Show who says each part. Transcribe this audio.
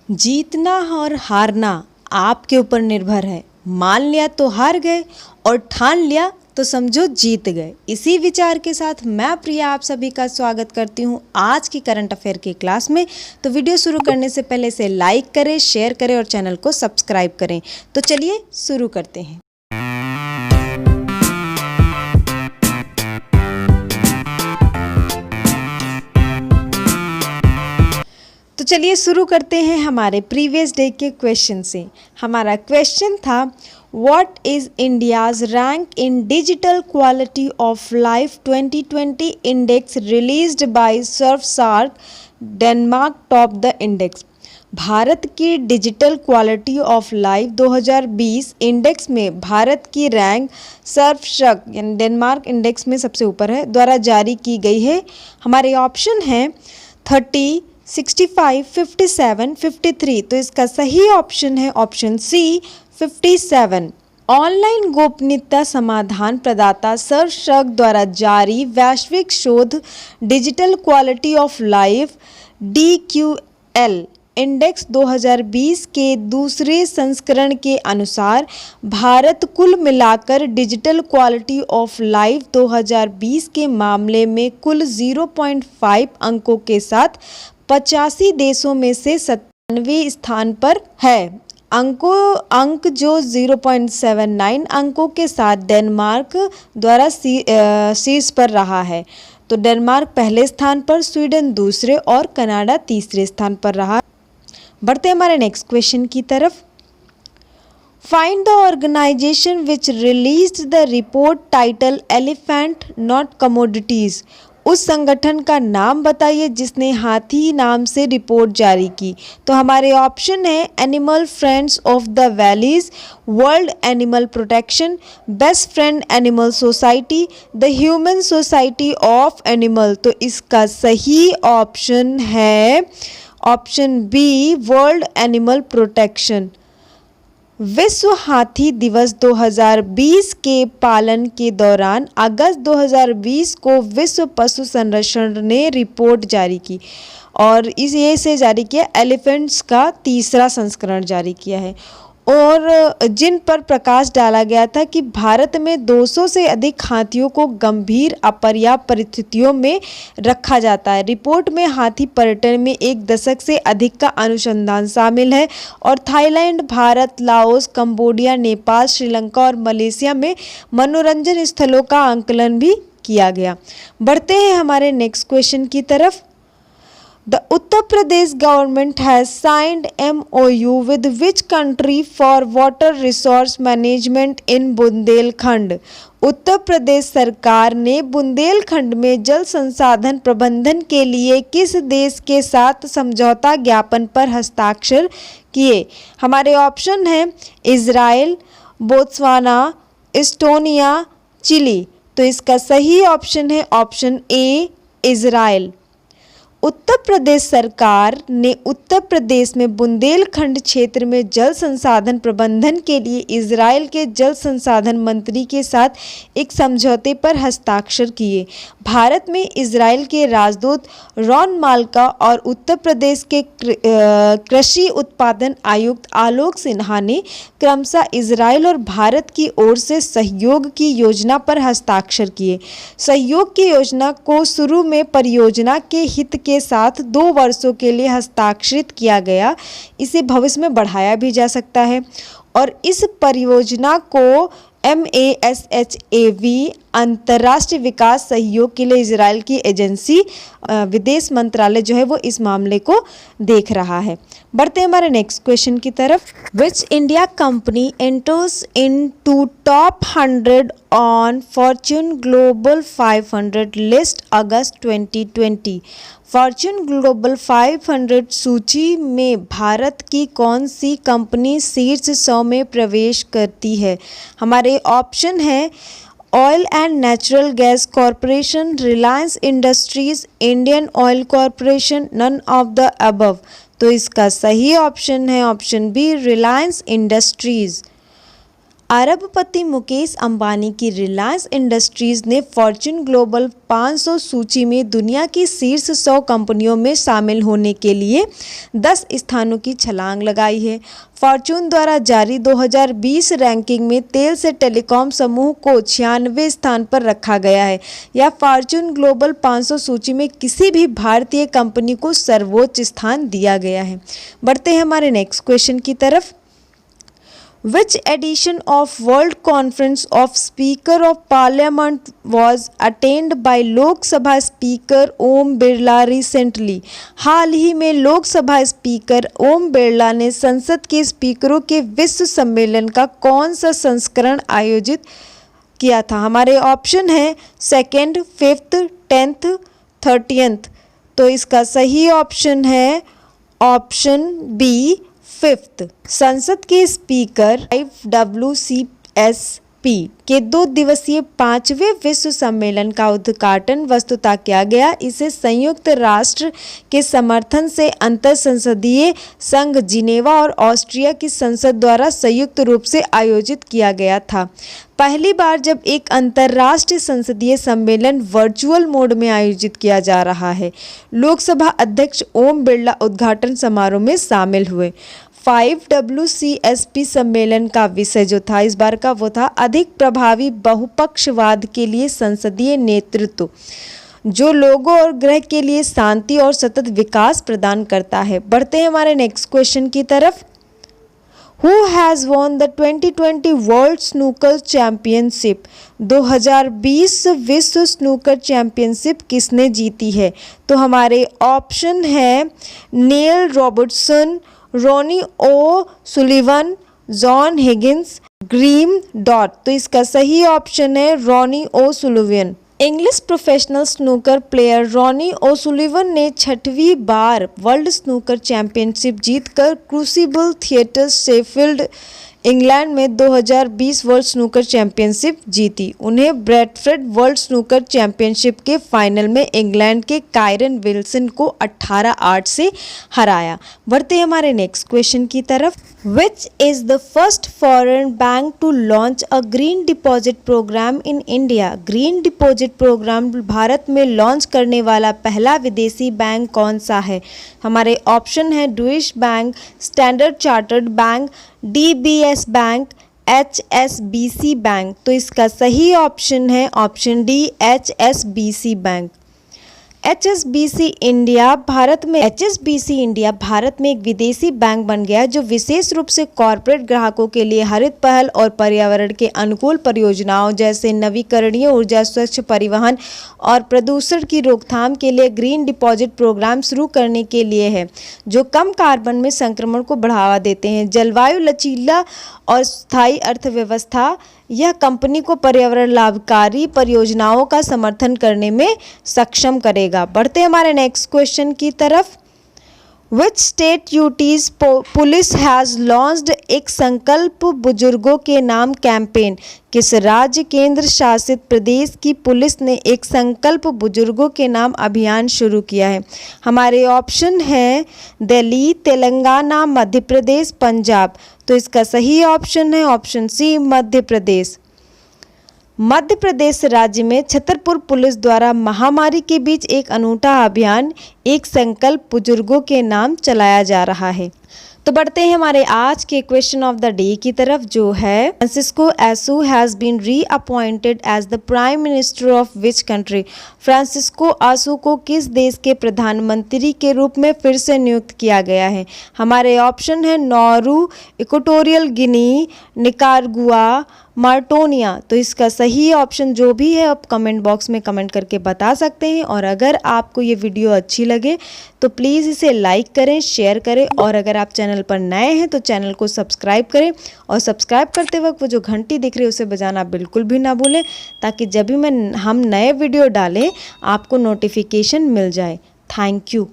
Speaker 1: जीतना और हारना आपके ऊपर निर्भर है। मान लिया तो हार गए और ठान लिया तो समझो जीत गए। इसी विचार के साथ मैं प्रिया आप सभी का स्वागत करती हूँ आज की करंट अफेयर की क्लास में। तो वीडियो शुरू करने से पहले इसे लाइक करें, शेयर करें और चैनल को सब्सक्राइब करें। तो चलिए शुरू करते हैं। तो चलिए शुरू करते हैं हमारे प्रीवियस डे के क्वेश्चन से। हमारा क्वेश्चन था what is India's rank in digital quality of life 2020 index released by Surfshark Denmark top the index. Bharat की digital quality of life 2020 index में भारत की रैंक सर्फसार्क यानी डेनमार्क इंडेक्स में सबसे ऊपर है द्वारा जारी की गई है। हमारे ऑप्शन हैं 30, 65, 57, 53। तो इसका सही ऑप्शन है ऑप्शन सी 57। ऑनलाइन गोपनीयता समाधान प्रदाता सर्फसार्क द्वारा जारी वैश्विक शोध digital quality of life DQL index 2020 के दूसरे संस्करण के अनुसार भारत कुल मिलाकर डिजिटल क्वालिटी ऑफ लाइफ 2020 के मामले में कुल 0.5 अंकों के साथ 85 देशों में से 97वें स्थान पर है। अंक जो 0.79 अंकों के साथ डेनमार्क द्वारा शीर्ष पर रहा है। तो डेनमार्क पहले स्थान पर, स्वीडन दूसरे और कनाडा तीसरे स्थान पर रहा। बढ़ते हमारे नेक्स्ट क्वेश्चन की तरफ। Find the organisation which released the report title elephant not commodities. उस संगठन का नाम बताइए जिसने हाथी नाम से रिपोर्ट जारी की। तो हमारे ऑप्शन है animal friends of the valleys, world animal protection, best friend animal society, the humane society of animal. तो इसका सही ऑप्शन है option B world animal protection. विश्व हाथी दिवस 2020 के पालन के दौरान अगस्त 2020 को विश्व पशु संरक्षण ने रिपोर्ट जारी की और इसे से जारी किया एलिफेंट्स का तीसरा संस्करण जारी किया है और जिन पर प्रकाश डाला गया था कि भारत में 200 से अधिक हाथियों को गंभीर अपर्याप्त परिस्थितियों में रखा जाता है। रिपोर्ट में हाथी पर्यटन में 1 दशक से अधिक का अनुसंधान शामिल है और Thailand, Bharat, Laos, Cambodia, Nepal, Sri Lanka और मलेशिया में मनोरंजन स्थलों का आंकलन भी किया गया। बढ़ते हैं हमारे नेक्स्ट क्वेश्चन की तरफ। The Uttar Pradesh government has signed MOU with which country for water resource management in Bundelkhand. Uttar Pradesh सरकार ने बुंदेलखंड में जल संसाधन प्रबंधन के लिए किस देश के साथ समझौता ज्ञापन पर हस्ताक्षर किए। हमारे ऑप्शन हैं इजराइल, बोत्सवाना, एस्टोनिया, चिली। तो इसका सही ऑप्शन है option A Israel. Uttar Pradesh सरकार ने उत्तर प्रदेश में बुंदेलखंड क्षेत्र में जल संसाधन प्रबंधन के लिए इजराइल के जल संसाधन मंत्री के साथ एक समझौते पर हस्ताक्षर किए। भारत में इजराइल के राजदूत रॉन माल्का और उत्तर प्रदेश के कृषि उत्पादन आयुक्त आलोक सिन्हा ने क्रमशः इजराइल और भारत की ओर से सहयोग की योजना पर हस्ताक्षर किए। सहयोग की योजना को शुरू में परियोजना के हित के साथ 2 वर्षों के लिए हस्ताक्षरित किया गया। इसे भविष्य में बढ़ाया भी जा सकता है और इस परियोजना को MASHAV अंतर्राष्ट्रीय विकास सहयोग के लिए इजराइल की एजेंसी विदेश मंत्रालय जो है वो इस मामले को देख रहा है। बढ़ते हैं हमारे नेक्स्ट क्वेश्चन की तरफ। Which India company enters into top 100 on Fortune global 500 list August 2020। Fortune global 500 सूची में भारत की कौन सी कंपनी शीर्ष 100 में प्रवेश करती है। हमारे ऑप्शन है Oil and Natural Gas Corporation, Reliance Industries, Indian Oil Corporation, none of the above. तो इसका सही ऑप्शन है ऑप्शन बी रिलायंस इंडस्ट्रीज। अरबपति मुकेश अंबानी की रिलायंस इंडस्ट्रीज ने फॉर्च्यून ग्लोबल 500 सूची में दुनिया की शीर्ष 100 कंपनियों में शामिल होने के लिए 10 स्थानों की छलांग लगाई है। फॉर्च्यून द्वारा जारी 2020 रैंकिंग में तेल से टेलीकॉम समूह को 96वें स्थान पर रखा गया है। यह फॉर्च्यून ग्लोबल 500 सूची में किसी भी भारतीय कंपनी को सर्वोच्च स्थान दिया गया है। बढ़ते हैं हमारे नेक्स्ट क्वेश्चन की तरफ। Which edition of World Conference of Speaker of Parliament was attained by लोक सभा स्पीकर ओम बिरला recently? हाल ही में लोकसभा स्पीकर ओम बिरला ने संसद के स्पीकरों के विश्व सम्मेलन का कौन सा संस्करण आयोजित किया था? हमारे ऑप्शन है 2nd, 5th, 10th, 30th। तो इसका सही ऑप्शन है ऑप्शन बी 5th। संसद के स्पीकर WCSP के 2 दिवसीय 5वें विश्व सम्मेलन का उद्घाटन वस्तुतः किया गया। इसे संयुक्त राष्ट्र के समर्थन से अंतर संसदीय संघ जिनेवा और ऑस्ट्रिया की संसद द्वारा संयुक्त रूप से आयोजित किया गया था। पहली बार जब एक अंतर्राष्ट्रीय संसदीय सम्मेलन वर्चुअल मोड में आयोजित किया जा रहा है। लोकसभा अध्यक्ष ओम बिरला उद्घाटन समारोह में शामिल हुए। 5WCSP सम्मेलन का विषय जो था इस बार का वो था अधिक प्रभावी बहुपक्षवाद के लिए संसदीय नेतृत्व, जो लोगों और ग्रह के लिए शांति और सतत विकास प्रदान करता है। बढ़ते हैं हमारे नेक्स्ट क्वेश्चन की तरफ। Who has won the 2020 World Snooker Championship? 2020 विश्व स्नूकर चैंपियनशिप किसने जीती है? तो हमारे ऑप्शन है Neil Robertson, Ronnie O Sullivan, John Higgins, Graeme Dott. तो इसका सही ऑप्शन है Ronnie O Sullivan. English professional snooker player Ronnie O'Sullivan ने 6वीं बार वर्ल्ड स्नूकर चैंपियनशिप जीतकर क्रूसिबल थिएटर शेफील्ड इंग्लैंड में 2020 वर्ल्ड स्नूकर चैंपियनशिप जीती। उन्हें ब्रैडफर्ड वर्ल्ड स्नूकर चैंपियनशिप के फाइनल में इंग्लैंड के कायरन विल्सन को 18-8 से हराया। बढ़ते हैं हमारे नेक्स्ट क्वेश्चन की तरफ। Which is the first foreign bank to launch a green deposit program in India? Green deposit program Bharat में लॉन्च करने वाला पहला विदेशी बैंक कौन सा है? हमारे ऑप्शन है Deutsche bank, standard chartered bank, DBS bank, HSBC bank. तो इसका सही ऑप्शन है option D HSBC bank. HSBC India Bharat में एक विदेशी बैंक बन गया जो विशेष रूप से कॉरपोरेट ग्राहकों के लिए हरित पहल और पर्यावरण के अनुकूल परियोजनाओं जैसे नवीकरणीय ऊर्जा, स्वच्छ परिवहन और प्रदूषण की रोकथाम के लिए ग्रीन डिपॉजिट प्रोग्राम शुरू करने के लिए है, जो कम कार्बन में संक्रमण को बढ़ावा देते हैं। जलवायु लचीला और स्थायी अर्थव्यवस्था यह कंपनी को पर्यावरण लाभकारी परियोजनाओं का समर्थन करने में सक्षम करेगा। बढ़ते हैं हमारे नेक्स्ट क्वेश्चन की तरफ। Which state UTs police has launched एक संकल्प बुजुर्गों के नाम कैंपेन? किस राज्य केंद्र शासित प्रदेश की पुलिस ने एक संकल्प बुजुर्गों के नाम अभियान शुरू किया है? हमारे ऑप्शन हैं दिल्ली, तेलंगाना, मध्य प्रदेश, पंजाब। तो इसका सही ऑप्शन है ऑप्शन सी मध्य प्रदेश। मध्य प्रदेश राज्य में छतरपुर पुलिस द्वारा महामारी के बीच एक अनूठा अभियान एक संकल्प बुजुर्गों के नाम चलाया जा रहा है। तो बढ़ते हैं हमारे आज के क्वेश्चन ऑफ द डे की तरफ, जो है Francisco Asue has been reappointed as the prime minister of which country? Francisco Asue को किस देश के प्रधानमंत्री के रूप में फिर से नियुक्त किया गया है? हमारे ऑप्शन है नॉरू, इक्वेटोरियल गिनी, निकारागुआ, मार्टोनिया। तो इसका सही ऑप्शन जो भी है आप कमेंट बॉक्स में कमेंट करके बता सकते हैं। और अगर आपको ये वीडियो अच्छी लगे तो प्लीज़ इसे लाइक करें, शेयर करें, और अगर आप चैनल पर नए हैं तो चैनल को सब्सक्राइब करें। और सब्सक्राइब करते वक्त वो जो घंटी दिख रही है उसे बजाना बिल्कुल भी ना भूलें, ताकि जब भी हम नए वीडियो डालें आपको नोटिफिकेशन मिल जाए। Thank you.